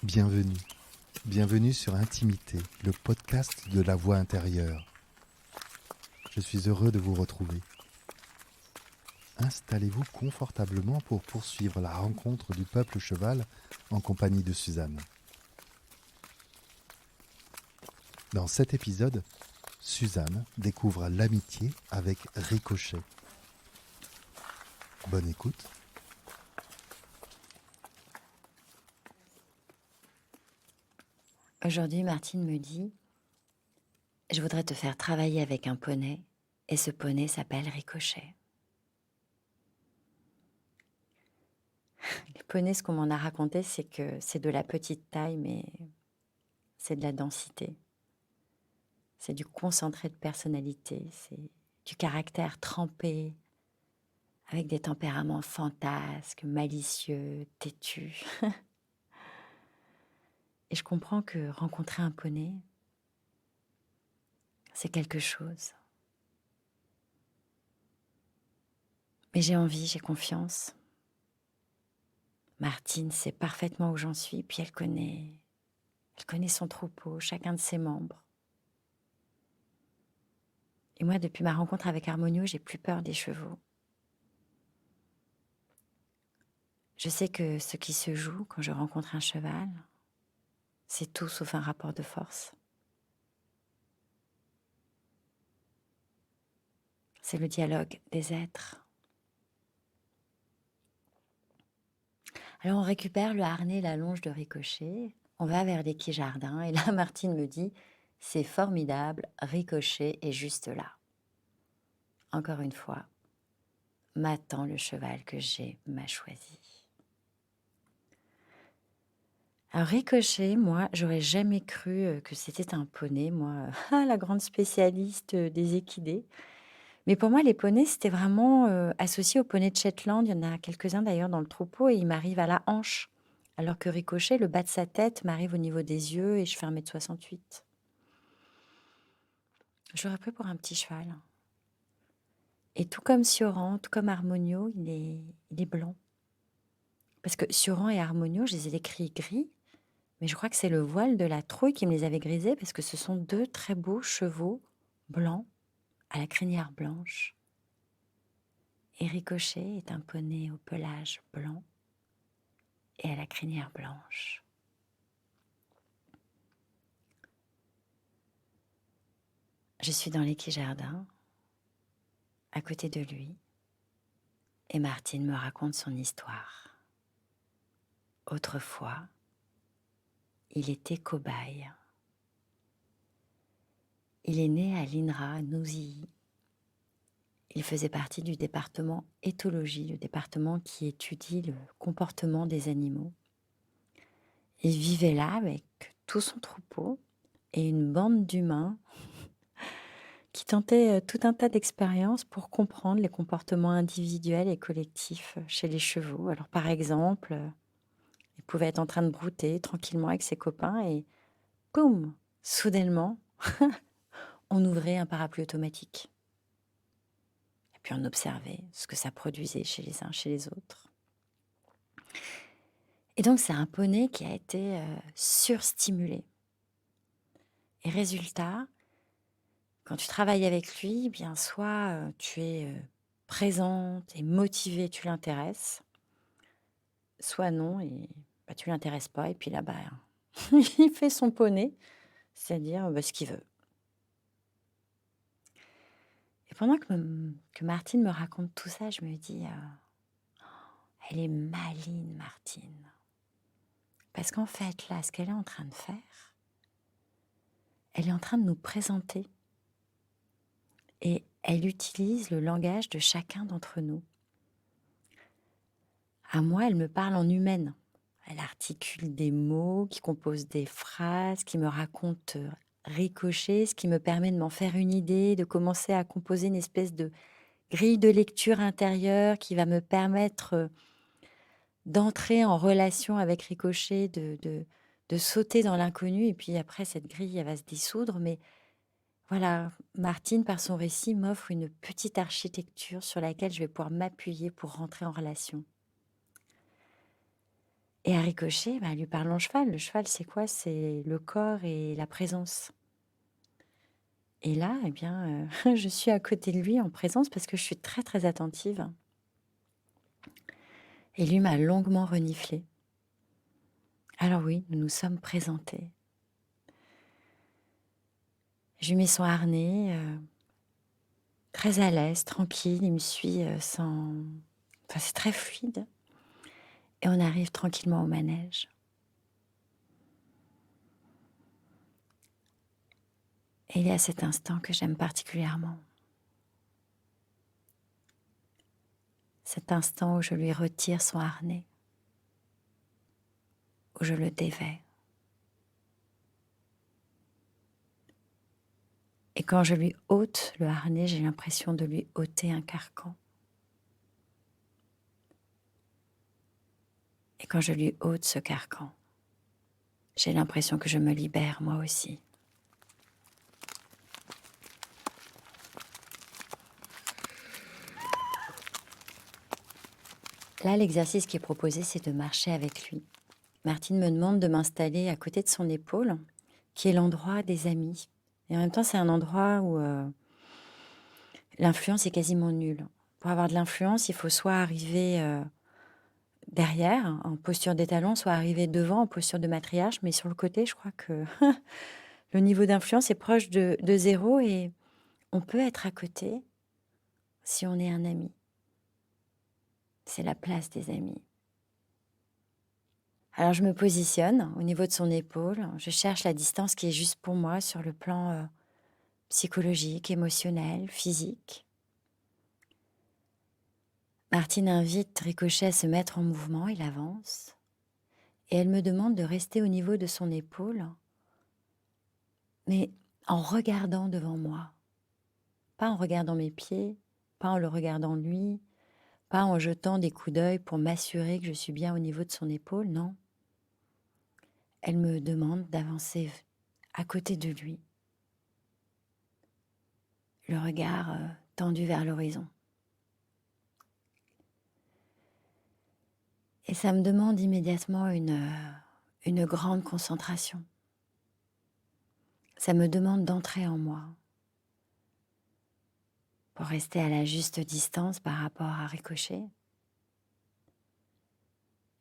Bienvenue, bienvenue sur Intimité, le podcast de la voix intérieure. Je suis heureux de vous retrouver. Installez-vous confortablement pour poursuivre la rencontre du peuple cheval en compagnie de Suzanne. Dans cet épisode, Suzanne découvre l'amitié avec Ricochet. Bonne écoute. Aujourd'hui, Martine me dit « Je voudrais te faire travailler avec un poney et ce poney s'appelle Ricochet. » Les poneys, ce qu'on m'en a raconté, c'est que c'est de la petite taille, mais c'est de la densité. C'est du concentré de personnalité, c'est du caractère trempé, avec des tempéraments fantasques, malicieux, têtus. Et je comprends que rencontrer un poney, c'est quelque chose. Mais j'ai envie, j'ai confiance. Martine sait parfaitement où j'en suis, puis elle connaît son troupeau, chacun de ses membres. Et moi, depuis ma rencontre avec Harmonio, j'ai plus peur des chevaux. Je sais que ce qui se joue quand je rencontre un cheval, c'est tout sauf un rapport de force. C'est le dialogue des êtres. Alors on récupère le harnais et la longe de Ricochet, on va vers les quais jardins, et là Martine me dit « C'est formidable, Ricochet est juste là. » Encore une fois, m'attend le cheval que j'ai m'a choisi. Alors Ricochet, moi, j'aurais jamais cru que c'était un poney, moi, la grande spécialiste des équidés. Mais pour moi, les poneys, c'était vraiment associé aux poneys de Shetland. Il y en a quelques-uns d'ailleurs dans le troupeau et ils m'arrivent à la hanche. Alors que Ricochet, le bas de sa tête m'arrive au niveau des yeux et je fais 1,68 m. Je l'aurais pris pour un petit cheval. Et tout comme Sioran, tout comme Harmonio, il est blanc. Parce que Sioran et Harmonio, je les ai écrits gris. Mais je crois que c'est le voile de la trouille qui me les avait grisés parce que ce sont deux très beaux chevaux blancs à la crinière blanche. Et Ricochet est un poney au pelage blanc et à la crinière blanche. Je suis dans les quais jardins, à côté de lui, et Martine me raconte son histoire. Autrefois, il était cobaye. Il est né à l'INRA, à Nouzilly. Il faisait partie du département éthologie, le département qui étudie le comportement des animaux. Il vivait là avec tout son troupeau et une bande d'humains qui tentaient tout un tas d'expériences pour comprendre les comportements individuels et collectifs chez les chevaux. Alors par exemple, il pouvait être en train de brouter tranquillement avec ses copains et boum, soudainement, on ouvrait un parapluie automatique. Et puis on observait ce que ça produisait chez les uns, chez les autres. Et donc c'est un poney qui a été surstimulé. Et résultat, quand tu travailles avec lui, eh bien soit tu es présente et motivée, tu l'intéresses, soit non et tu l'intéresses pas. Et puis là, il fait son poney, c'est-à-dire ce qu'il veut. Et pendant que Martine me raconte tout ça, je me dis, elle est maligne, Martine. Parce qu'en fait, là, ce qu'elle est en train de faire, elle est en train de nous présenter. Et elle utilise le langage de chacun d'entre nous. À moi, elle me parle en humaine. Elle articule des mots qui composent des phrases, qui me racontent Ricochet, ce qui me permet de m'en faire une idée, de commencer à composer une espèce de grille de lecture intérieure qui va me permettre d'entrer en relation avec Ricochet, de sauter dans l'inconnu. Et puis après, cette grille, elle va se dissoudre. Mais voilà, Martine, par son récit, m'offre une petite architecture sur laquelle je vais pouvoir m'appuyer pour rentrer en relation. Et à ricochet, bah, lui parle en cheval. Le cheval, c'est quoi? C'est le corps et la présence. Et là, eh bien, je suis à côté de lui en présence parce que je suis très, très attentive. Et lui m'a longuement reniflé. Alors oui, nous nous sommes présentés. Je lui mets son harnais, très à l'aise, tranquille. Il me suit sans... Enfin, c'est très fluide. Et on arrive tranquillement au manège. Et il y a cet instant que j'aime particulièrement. Cet instant où je lui retire son harnais, où je le dévais. Et quand je lui ôte le harnais, j'ai l'impression de lui ôter un carcan. Et quand je lui ôte ce carcan, j'ai l'impression que je me libère moi aussi. Là, l'exercice qui est proposé, c'est de marcher avec lui. Martine me demande de m'installer à côté de son épaule, qui est l'endroit des amis. Et en même temps, c'est un endroit où l'influence est quasiment nulle. Pour avoir de l'influence, il faut soit arriver derrière, en posture d'étalon, soit arriver devant, en posture de matriarche. Mais sur le côté, je crois que le niveau d'influence est proche de zéro et on peut être à côté si on est un ami. C'est la place des amis. Alors je me positionne au niveau de son épaule, je cherche la distance qui est juste pour moi sur le plan psychologique, émotionnel, physique. Martine invite Ricochet à se mettre en mouvement, il avance, et elle me demande de rester au niveau de son épaule, mais en regardant devant moi, pas en regardant mes pieds, pas en le regardant lui, pas en jetant des coups d'œil pour m'assurer que je suis bien au niveau de son épaule, non. Elle me demande d'avancer à côté de lui, le regard tendu vers l'horizon. Et ça me demande immédiatement une grande concentration. Ça me demande d'entrer en moi pour rester à la juste distance par rapport à Ricochet,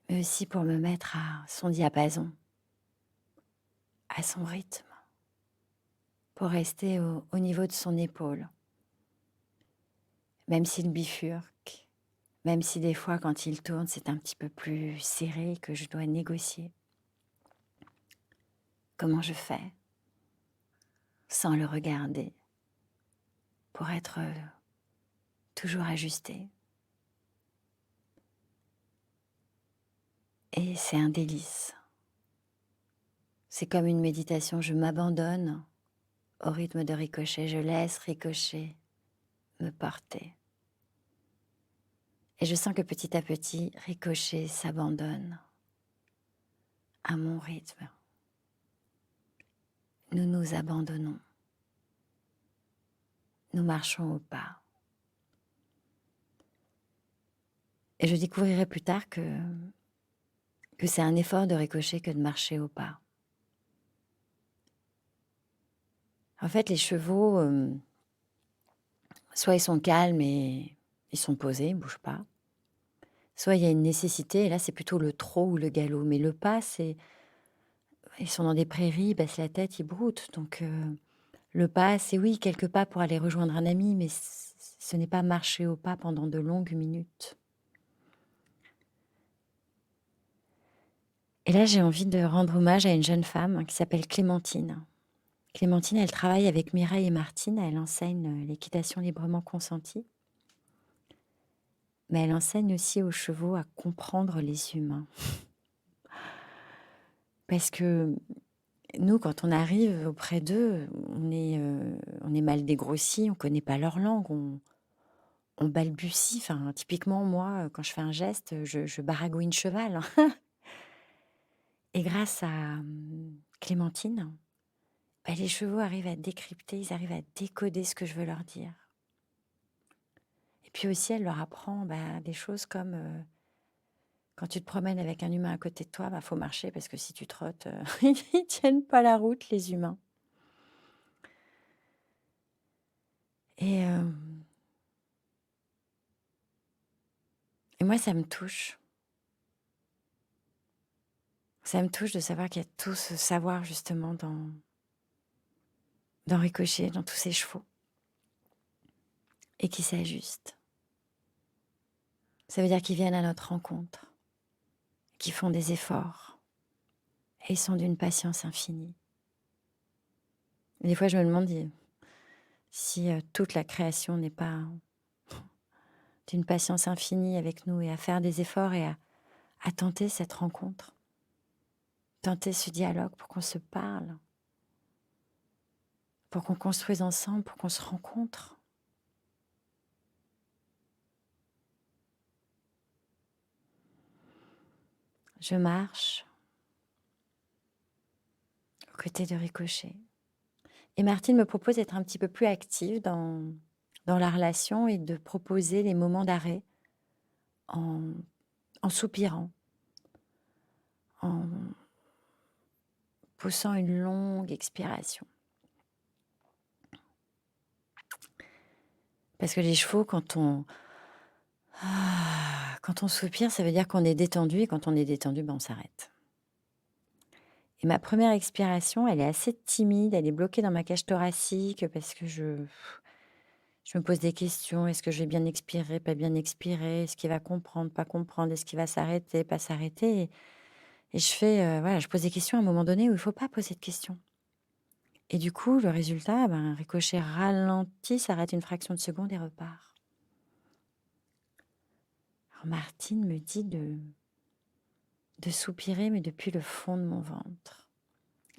mais aussi pour me mettre à son diapason, à son rythme, pour rester au niveau de son épaule, même s'il bifurque, même si des fois quand il tourne c'est un petit peu plus serré que je dois négocier. Comment je fais sans le regarder pour être toujours ajusté. Et c'est un délice. C'est comme une méditation, je m'abandonne au rythme de Ricochet, je laisse Ricochet me porter. Et je sens que petit à petit, Ricochet s'abandonne à mon rythme. Nous nous abandonnons. Nous marchons au pas. Et je découvrirai plus tard que c'est un effort de Ricochet que de marcher au pas. En fait, les chevaux, soit ils sont calmes et ils sont posés, ils ne bougent pas. Soit il y a une nécessité, et là c'est plutôt le trot ou le galop. Mais le pas, c'est... Ils sont dans des prairies, ils baissent la tête, ils broutent. Donc le pas, c'est oui, quelques pas pour aller rejoindre un ami, mais ce n'est pas marcher au pas pendant de longues minutes. Et là, j'ai envie de rendre hommage à une jeune femme qui s'appelle Clémentine. Clémentine, elle travaille avec Mireille et Martine, elle enseigne l'équitation librement consentie. Mais elle enseigne aussi aux chevaux à comprendre les humains. Parce que nous, quand on arrive auprès d'eux, on est mal dégrossi, on ne connaît pas leur langue, on balbutie. Enfin, typiquement, moi, quand je fais un geste, je baragouine cheval. Et grâce à Clémentine, bah, les chevaux arrivent à décrypter, ils arrivent à décoder ce que je veux leur dire. Et puis aussi, elle leur apprend des choses comme Quand tu te promènes avec un humain à côté de toi, faut marcher parce que si tu trottes, ils tiennent pas la route, les humains. Et, et moi, ça me touche. Ça me touche de savoir qu'il y a tout ce savoir justement dans Ricochet, dans tous ces chevaux, et qui s'ajustent. Ça veut dire qu'ils viennent à notre rencontre, qu'ils font des efforts, et ils sont d'une patience infinie. Et des fois, je me demande si toute la création n'est pas d'une patience infinie avec nous, et à faire des efforts et à tenter cette rencontre, tenter ce dialogue pour qu'on se parle, pour qu'on construise ensemble, pour qu'on se rencontre. Je marche aux côtés de Ricochet. Et Martine me propose d'être un petit peu plus active dans la relation et de proposer les moments d'arrêt en, en soupirant, en poussant une longue expiration. Parce que les chevaux, quand on soupire, ça veut dire qu'on est détendu, et quand on est détendu, on s'arrête. Et ma première expiration, elle est assez timide, elle est bloquée dans ma cage thoracique parce que je me pose des questions. Est-ce que je vais bien expirer, pas bien expirer? Est-ce qu'il va comprendre, pas comprendre? Est-ce qu'il va s'arrêter, pas s'arrêter? Et je fais, voilà, je pose des questions à un moment donné où il ne faut pas poser de questions. Et du coup, le résultat, Ricochet ralentit, s'arrête une fraction de seconde et repart. Alors Martine me dit de soupirer, mais depuis le fond de mon ventre.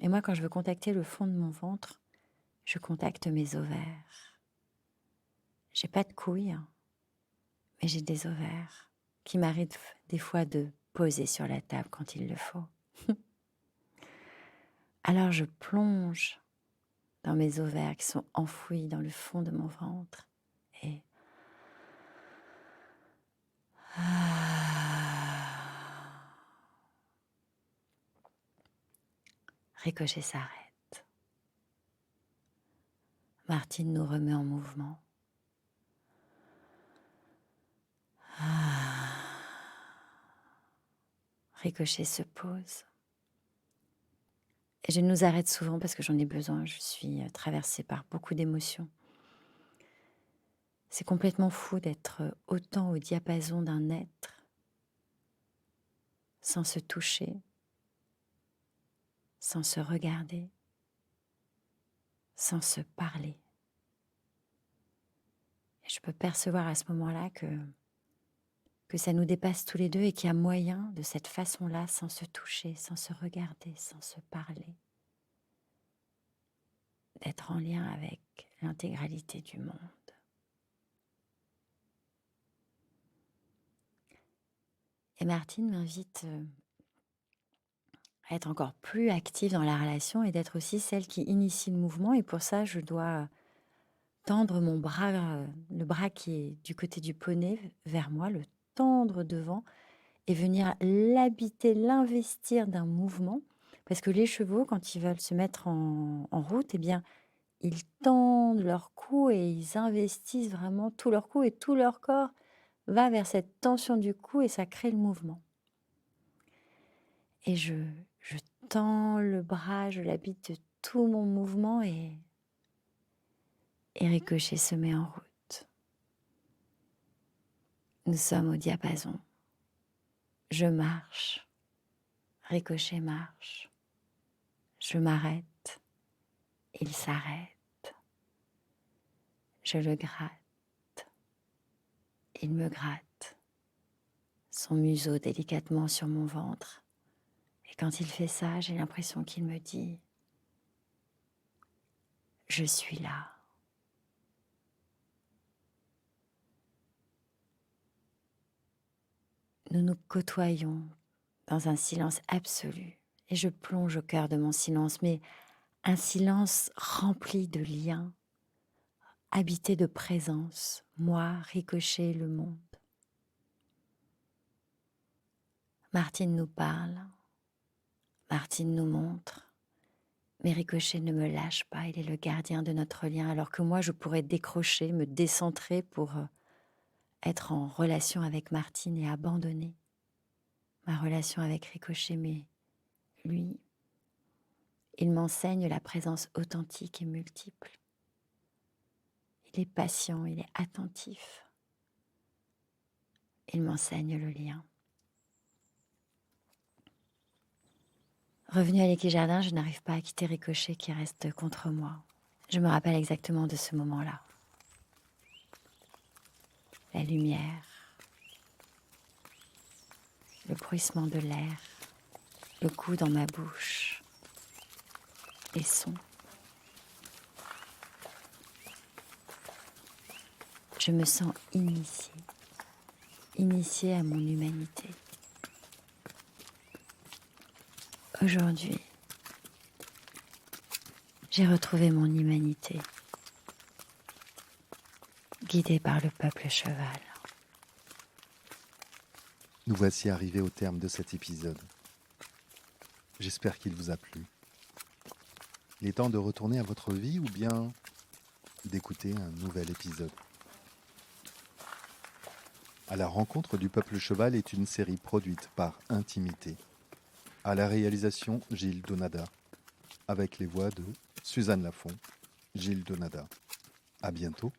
Et moi, quand je veux contacter le fond de mon ventre, je contacte mes ovaires. J'ai pas de couilles, hein, mais j'ai des ovaires qui m'arrivent des fois de poser sur la table quand il le faut. Alors je plonge dans mes ovaires qui sont enfouis dans le fond de mon ventre et Ricochet s'arrête. Martine nous remet en mouvement. Ricochet se pose. Et je nous arrête souvent parce que j'en ai besoin. Je suis traversée par beaucoup d'émotions. C'est complètement fou d'être autant au diapason d'un être sans se toucher, sans se regarder, sans se parler. Et je peux percevoir à ce moment-là que ça nous dépasse tous les deux et qu'il y a moyen de cette façon-là, sans se toucher, sans se regarder, sans se parler, d'être en lien avec l'intégralité du monde. Et Martine m'invite à être encore plus active dans la relation et d'être aussi celle qui initie le mouvement. Et pour ça, je dois tendre mon bras, le bras qui est du côté du poney vers moi, le tendre devant et venir l'habiter, l'investir d'un mouvement. Parce que les chevaux, quand ils veulent se mettre en route, eh bien, ils tendent leur cou et ils investissent vraiment tout leur cou et tout leur corps va vers cette tension du cou et ça crée le mouvement. Et je tends le bras, je l'habite de tout mon mouvement et Ricochet se met en route. Nous sommes au diapason. Je marche, Ricochet marche. Je m'arrête, il s'arrête. Je le gratte, il me gratte. Son museau délicatement sur mon ventre. Et quand il fait ça, j'ai l'impression qu'il me dit « Je suis là ». Nous nous côtoyons dans un silence absolu. Et je plonge au cœur de mon silence, mais un silence rempli de liens, habité de présence, moi, Ricochet, le monde. Martine nous parle, Martine nous montre, mais Ricochet ne me lâche pas, il est le gardien de notre lien, alors que moi je pourrais décrocher, me décentrer pour être en relation avec Martine et abandonner ma relation avec Ricochet, mais lui, il m'enseigne la présence authentique et multiple. Il est patient, il est attentif. Il m'enseigne le lien. Revenue à l'équijardin, je n'arrive pas à quitter Ricochet qui reste contre moi. Je me rappelle exactement de ce moment-là. La lumière, le bruissement de l'air, le goût dans ma bouche, les sons. Je me sens initiée à mon humanité. Aujourd'hui, j'ai retrouvé mon humanité, guidée par le peuple cheval. Nous voici arrivés au terme de cet épisode. J'espère qu'il vous a plu. Il est temps de retourner à votre vie ou bien d'écouter un nouvel épisode. À la rencontre du peuple cheval est une série produite par Intimité. À la réalisation, Gilles Donada, avec les voix de Suzanne Lafont, Gilles Donada. À bientôt.